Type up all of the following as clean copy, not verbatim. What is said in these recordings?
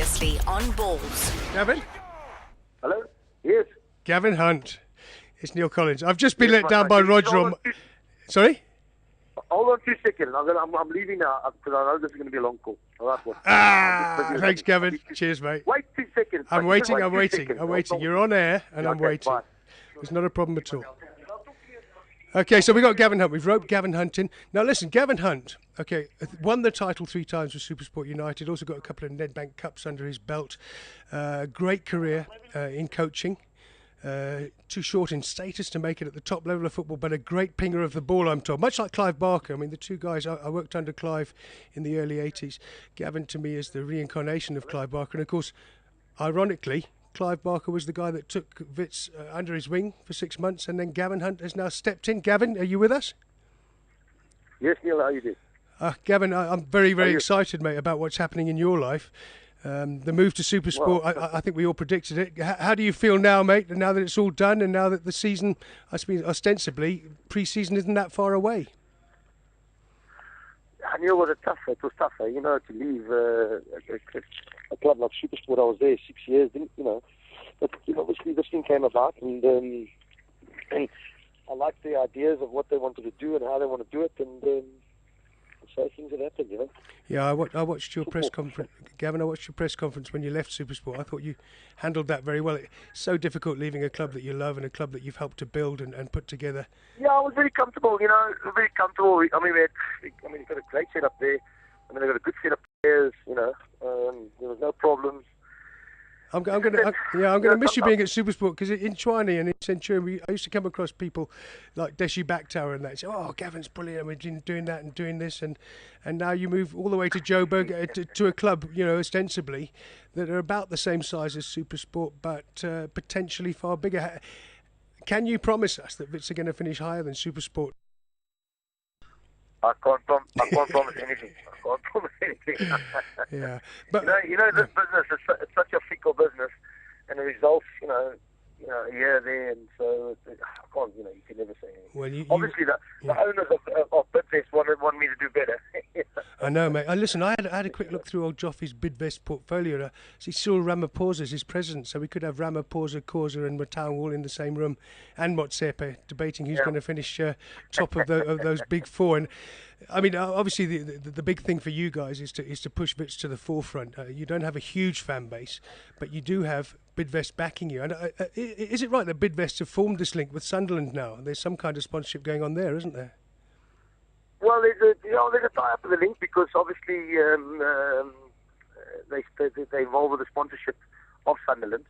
previously on Ballz. Gavin? Hello? Yes. Gavin Hunt. It's Neal Collins. I've just been let down by Roger. Sorry? Hold on 2 seconds. I'm leaving now because I know this is going to be a long call. All right, well. Thanks, Gavin. Cheers, mate. Wait 2 seconds. I'm waiting. You're on air and I'm waiting. Bye. It's not a problem at all. Okay, so we got Gavin Hunt. We've roped Gavin Hunt in. Now listen, Gavin Hunt, okay, won the title 3 times with SuperSport United, also got a couple of Nedbank Cups under his belt. Great career in coaching. Too short in status to make it at the top level of football, but a great pinger of the ball, I'm told. Much like Clive Barker. I mean, the two guys, I worked under Clive in the early 80s. Gavin, to me, is the reincarnation of Clive Barker. And, of course, ironically, Clive Barker was the guy that took Wits under his wing for 6 months, and then Gavin Hunt has now stepped in. Gavin, are you with us? Yes, Neil, how are you doing? Gavin, I'm very, very excited, mate, about what's happening in your life. The move to SuperSport, well, I think we all predicted it. How do you feel now, mate, now that it's all done and now that the season, I suppose, ostensibly, pre-season isn't that far away? I knew it was tough, you know, to leave a club like SuperSport. I was there 6 years, but obviously this thing came about, and I liked the ideas of what they wanted to do and how they want to do it, and so things have happened, you know. Yeah, I watched your press conference, Gavin. I watched your press conference when you left SuperSport. I thought you handled that very well. It's so difficult leaving a club that you love and a club that you've helped to build and put together. Yeah, I was very comfortable. Very comfortable. I mean, we've got a great setup there. I mean, they've got a good set of players. There was no problems. I'm going to miss you being at SuperSport, because in Chwani and in Centurion, I used to come across people like Deshi Backtower and that say, "Oh, Gavin's brilliant. And we've been doing that and doing this," and now you move all the way to Joburg to a club, ostensibly that are about the same size as SuperSport, but potentially far bigger. Can you promise us that Wits are going to finish higher than SuperSport? I can't promise anything. I can't promise anything. Yeah, but this business it's such a fickle business, and the results, here, there, and so I can't. You can never say anything. Well, obviously the owners of Bidvest want me to do better. I know, mate. Listen, I had a quick look through old Joffy's Bidvest portfolio. And I see Cyril Ramaphosa's his president, so we could have Ramaphosa, Causa and Matau all in the same room, and Motsepe debating who's going to finish top of those big four. And I mean, obviously the big thing for you guys is to push Wits to the forefront. You don't have a huge fan base, but you do have Bidvest backing you. And is it right that Bidvest have formed this link with Sunderland now? There's some kind of sponsorship going on there, isn't there? Well, there's a tie-up with the link because obviously they involve with the sponsorship of Sunderland.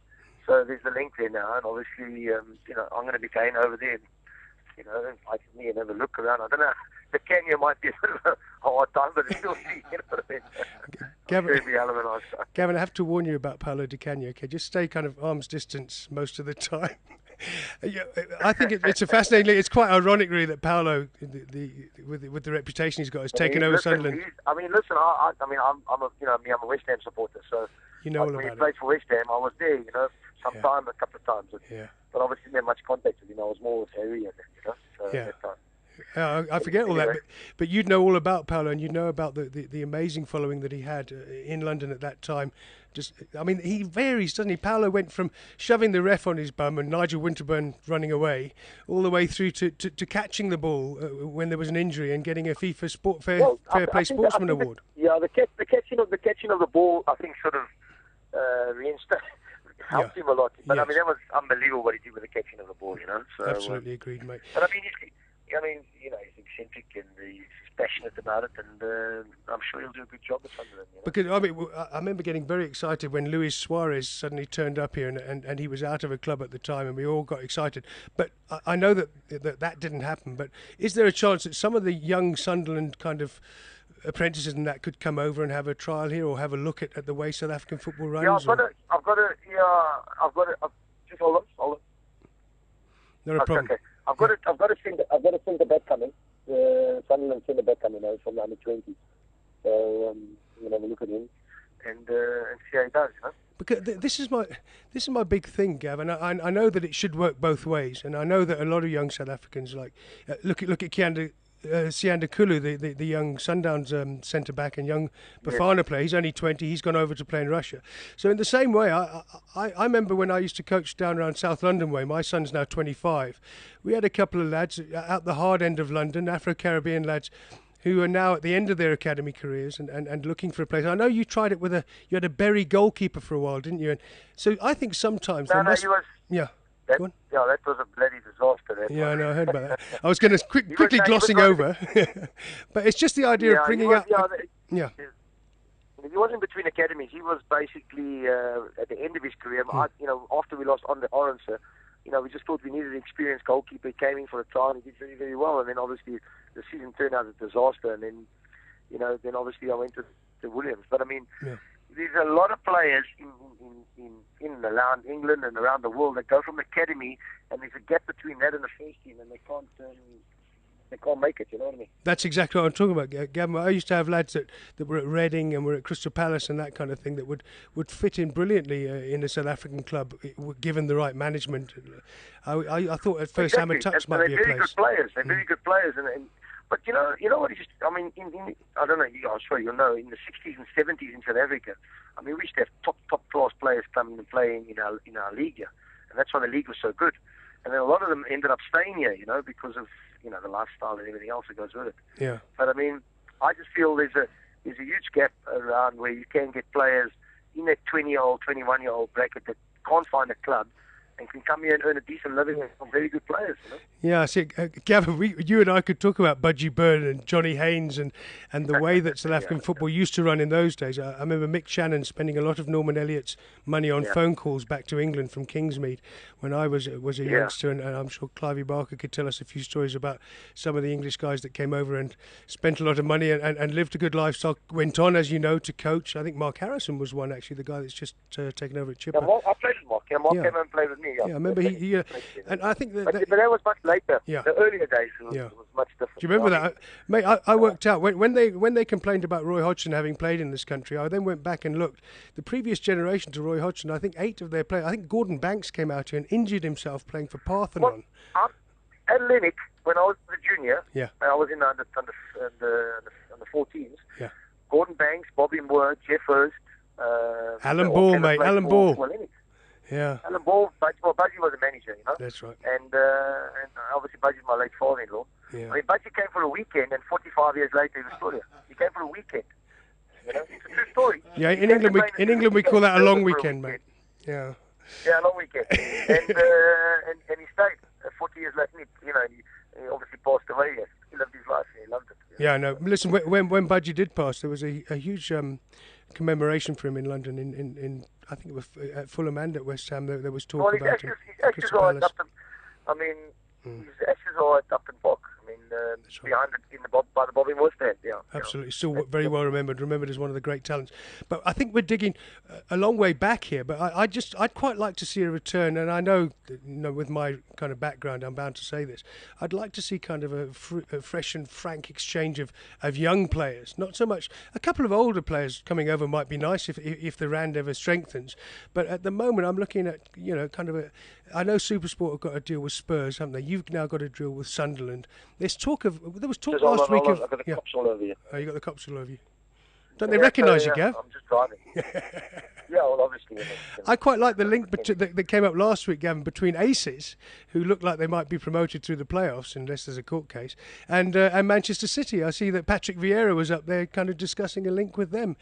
So there's a link there now, and obviously I'm going to be going over there. Invite me and have a look around. I don't know. The Kenya might be a bit of a hard time, but it's still Gavin, I have to warn you about Paolo Di Canio. Okay, just stay kind of arm's distance most of the time. I think it's a fascinating league. It's quite ironic, really, that Paolo, with the reputation he's got, has taken over Sunderland. I'm a West Ham supporter, so all about it. When he played for West Ham, I was there, a couple of times. But obviously, didn't have much contact with him. I was more with Harry, that time. I forget all that, but you'd know all about Paolo, and you'd know about the amazing following that he had in London at that time. He varies, doesn't he? Paolo went from shoving the ref on his bum and Nigel Winterburn running away, all the way through to catching the ball when there was an injury and getting a FIFA Fair Play Sportsman Award. The catching of the ball, I think, sort of helped him a lot. But yes. That was unbelievable what he did with the catching of the ball. So, absolutely agreed, mate. But he's eccentric and he's passionate about it, and I'm sure he'll do a good job with Sunderland. Because I remember getting very excited when Luis Suarez suddenly turned up here, and he was out of a club at the time, and we all got excited. But I know that didn't happen. But is there a chance that some of the young Sunderland kind of apprentices and that could come over and have a trial here, or have a look at the way South African football runs? Yeah, I've got to. Just hold on. Not a problem. Okay. I've got to send the back coming. Sunderland send the back coming from the under 20. So we'll have a look at him and see how he does. Because this is my big thing, Gavin. I know that it should work both ways, and I know that a lot of young South Africans look at Kianda Sianda Kulu, the young Sundowns centre back and young Bafana player. He's only 20. He's gone over to play in Russia. So in the same way, I remember when I used to coach down around South London way. My son's now 25. We had a couple of lads out the hard end of London, Afro-Caribbean lads, who are now at the end of their academy careers and looking for a place. I know you tried it you had a Bury goalkeeper for a while, didn't you? And so I think sometimes he was. Yeah. That was a bloody disaster. Yeah, I know, I heard about that. I was going to quickly glossing over, but it's just the idea of bringing up. He wasn't between academies. He was basically at the end of his career. After we lost on the Orange, we just thought we needed an experienced goalkeeper. He came in for a trial and he did very, very well. And then obviously the season turned out a disaster. And then, then obviously I went to Williams. But I mean, there's a lot of players in and around England and around the world that go from academy, and there's a gap between that and the first team, and they can't make it. You know what I mean? That's exactly what I'm talking about, Gavin. I used to have lads that were at Reading and were at Crystal Palace and that kind of thing that would fit in brilliantly in a South African club, given the right management. I thought at first Hammer Tucks might be a place. They're very good players. They're very good players, but you know what? I don't know. I'm sure you'll know. In the 60s and 70s in South Africa, I mean, we used to have top class players coming and playing in our league, and that's why the league was so good. And then a lot of them ended up staying here, because of the lifestyle and everything else that goes with it. Yeah. But I mean, I just feel there's a huge gap around where you can get players in that 20-year-old, 21-year-old bracket that can't find a club and can come here and earn a decent living and some very good players. Yeah, see, Gavin, you and I could talk about Budgie Byrne and Johnny Haynes and the way that South African football used to run in those days. I remember Mick Shannon spending a lot of Norman Elliott's money on phone calls back to England from Kingsmead when I was a youngster, and I'm sure Clivey Barker could tell us a few stories about some of the English guys that came over and spent a lot of money and lived a good lifestyle, went on, as you know, to coach. I think Mark Harrison was one, actually, the guy that's just taken over at Chipper. Yeah, I played with Mark. Mark came and played with me. Yeah, I remember he and I think that... But that was much later. Yeah. The earlier days was much different. Do you remember that? Mate, I worked out, when they complained about Roy Hodgson having played in this country, I then went back and looked. The previous generation to Roy Hodgson, I think 8 of their players, I think Gordon Banks came out here and injured himself playing for Parthenon. Well, at Lennox, when I was a junior, I was in the 14s, Gordon Banks, Bobby Moore, Jeff Hurst, Alan Ball, mate, Alan Ball. Yeah. Alan Ball, Budgie was a manager, That's right. And obviously Budgie's my late father-in-law. Yeah. I mean, Budgie came for a weekend, and 45 years later he was still here. He came for a weekend. It's a true story. Yeah, in England we call that a long weekend, mate. Yeah. Yeah, a long weekend. And he stayed 40 years later. He obviously passed away. He lived his life. He loved it. Yeah, I know. Listen, when Budgie did pass, there was a huge commemoration for him in London. In I think it was at Fulham and at West Ham. There was talk about him. His ashes are at Upton. I mean, his ashes are at Upton Park. I mean, behind it by the Bobby Moore stand. Yeah, absolutely. Still very well remembered as one of the great talents. But I think we're digging a long way back here. But I'd quite like to see a return. And I know, with my kind of background, I'm bound to say this. I'd like to see kind of a fresh and frank exchange of young players. Not so much a couple of older players coming over might be nice if the rand ever strengthens. But at the moment, I'm looking at kind of I know SuperSport have got a deal with Spurs, haven't they? You've now got a deal with Sunderland. There was talk last week of... I've got the cops all over you. Oh, you got the cops all over you. Don't they recognise you, Gav? I'm just driving. Yeah, well, obviously. I quite like the link that came up last week, Gavin, between Aces, who look like they might be promoted through the playoffs, unless there's a court case, and Manchester City. I see that Patrick Vieira was up there kind of discussing a link with them.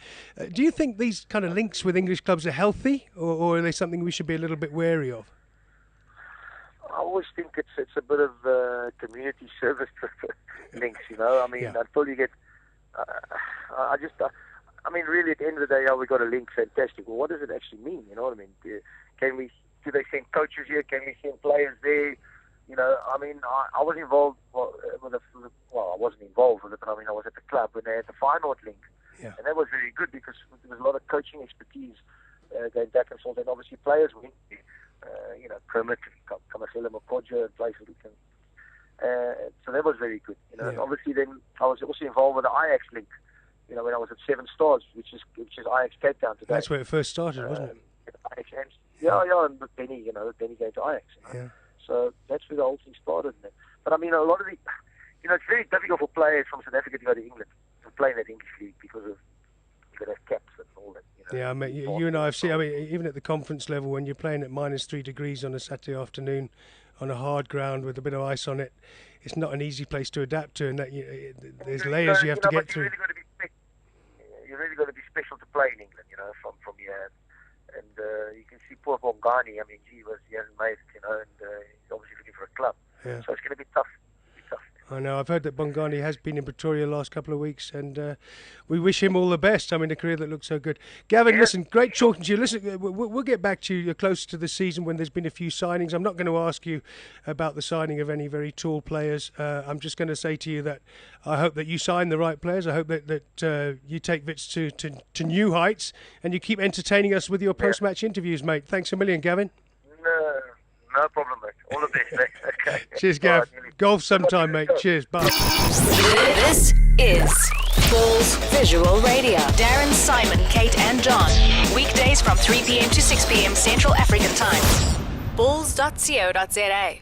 Do you think these kind of links with English clubs are healthy, or are they something we should be a little bit wary of? I always think it's a bit of community service links, I mean, until you get... I mean, really, at the end of the day, we got a link, fantastic. Well, what does it actually mean? You know what I mean? Do they send coaches here? Can we send players there? I mean, I was involved I wasn't involved with it, but I mean, I was at the club when they had the Fine Art link. Yeah. And that was very good because there was a lot of coaching expertise going back and forth, and obviously players went there. Kermit, Kamasela Makoja, and places we can. So that was very good. And obviously then I was also involved with the Ajax link. When I was at 7 Stars, which is Ajax Cape Town today. That's where it first started, wasn't it? Ajax, and with Benny, Benny going to Ajax. So that's where the whole thing started. But I mean, a lot of you know, it's very difficult for players from South Africa to go to England to play in that English league because of you got to have caps and all that. You know, Yeah, I mean, you and I have seen. I mean, even at the conference level, when you're playing at -3 degrees on a Saturday afternoon, on a hard ground with a bit of ice on it, it's not an easy place to adapt to, and that there's layers you have to get through. You're really got to be special to play in England, you know, from here. And you can see poor Bongani. I mean, he hasn't made it, you know, and he's obviously looking for a club. Yeah. So it's going to be tough. I know. I've heard that Bongani has been in Pretoria the last couple of weeks, and we wish him all the best. I mean, a career that looks so good. Gavin, listen, great talking to you. Listen, we'll get back to you closer to the season when there's been a few signings. I'm not going to ask you about the signing of any very tall players. I'm just going to say to you that I hope that you sign the right players. I hope that you take Wits to new heights, and you keep entertaining us with your post-match interviews, mate. Thanks a million, Gavin. No problem, mate. All the best, mate. Okay. Cheers, Gav. Golf sometime, mate. Cheers. Bye. This is Ballz Visual Radio. Darren, Simon, Kate and John. Weekdays from 3 p.m. to 6 p.m. Central African Time. Ballz.co.za